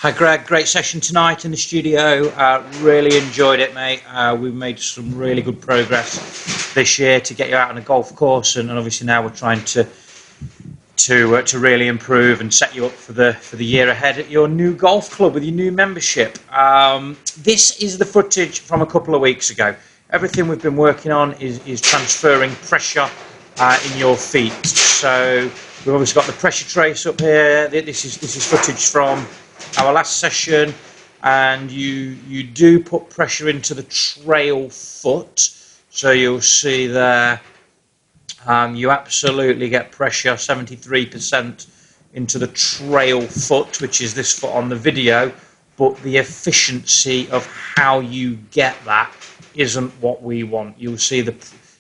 Hi Greg, great session tonight in the studio. Really enjoyed it, mate. We've made some really good progress this year to get you out on a golf course, and obviously now we're trying to really improve and set you up for the year ahead at your new golf club with your new membership. This is the footage from a couple of weeks ago. Everything we've been working on is transferring pressure in your feet. So we've obviously got the pressure trace up here. This is footage from our last session, and you do put pressure into the trail foot, so you'll see there you absolutely get pressure 73% into the trail foot, which is this foot on the video, but the efficiency of how you get that isn't what we want. You'll see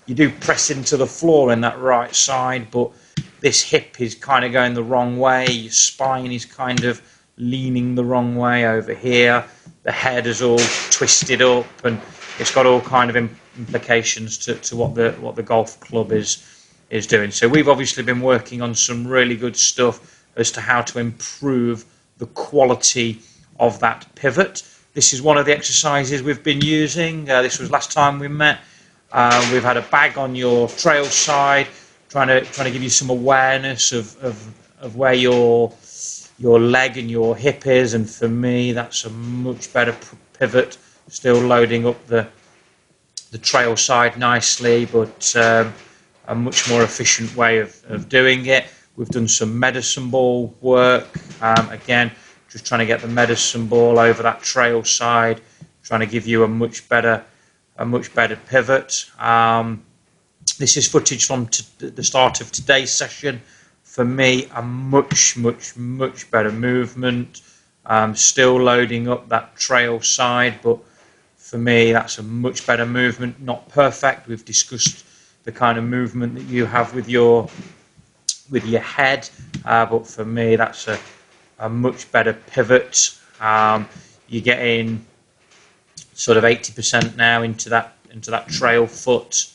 you do press into the floor in that right side, but this hip is kind of going the wrong way, your spine is kind of leaning the wrong way over here, the head is all twisted up, and it's got all kind of implications to what the golf club is doing. So we've obviously been working on some really good stuff as to how to improve the quality of that pivot. This is one of the exercises we've been using. This was last time we met. We've had a bag on your trail side, trying to give you some awareness of where your leg and your hip is, and for me that's a much better pivot, still loading up the trail side nicely, but a much more efficient way of doing it. We've done some medicine ball work, again just trying to get the medicine ball over that trail side, trying to give you a much better pivot. This is footage from the start of today's session. For me, a much better movement. Still loading up that trail side, but for me, that's a much better movement. Not perfect. We've discussed the kind of movement that you have with your head, but for me, that's a much better pivot. You're getting sort of 80% now into that trail foot.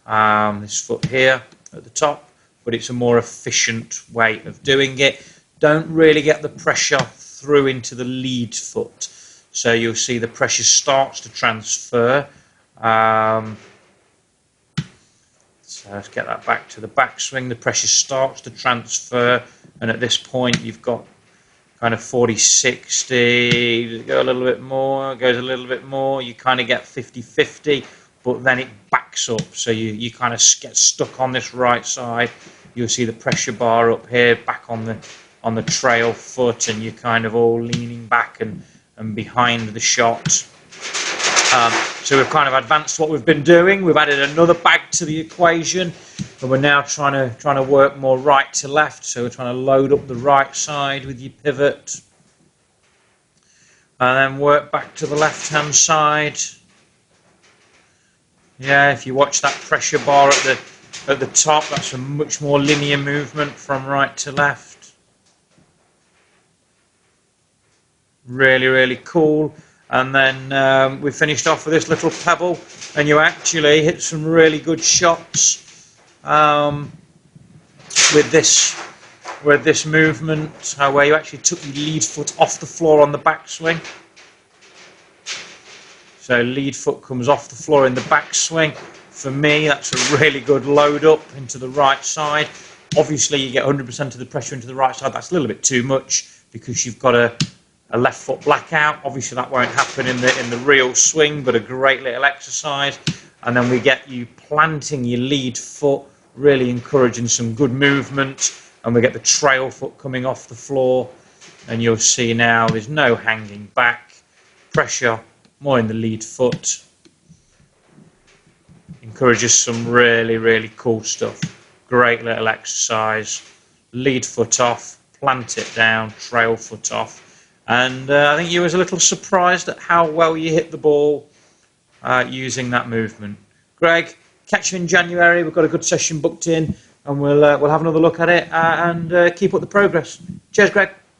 This foot here at the top. But it's a more efficient way of doing it. Don't really get the pressure through into the lead foot. So you'll see the pressure starts to transfer. So let's get that back to the backswing. The pressure starts to transfer, and at this point you've got kind of 40-60, go a little bit more, goes a little bit more, you kind of get 50-50, but then it backs up, so you kind of get stuck on this right side. You'll see the pressure bar up here, back on the trail foot, and you're kind of all leaning back and behind the shot. So we've kind of advanced what we've been doing. We've added another bag to the equation, and we're now trying to work more right to left. So we're trying to load up the right side with your pivot, and then work back to the left-hand side. Yeah, if you watch that pressure bar at the top, that's a much more linear movement from right to left. Really cool. And then we finished off with this little pebble, and you actually hit some really good shots with this movement, where you actually took your lead foot off the floor on the backswing. So lead foot comes off the floor in the backswing. For me, that's a really good load up into the right side. Obviously, you get 100% of the pressure into the right side. That's a little bit too much because you've got a left foot blackout. Obviously, that won't happen in the real swing, but a great little exercise. And then we get you planting your lead foot, really encouraging some good movement. And we get the trail foot coming off the floor. And you'll see now there's no hanging back. Pressure more in the lead foot. Encourages some really cool stuff. Great little exercise. Lead foot off, plant it down, trail foot off. And I think you was a little surprised at how well you hit the ball using that movement. Greg, catch you in January. We've got a good session booked in, and we'll have another look at it and keep up the progress. Cheers, Greg.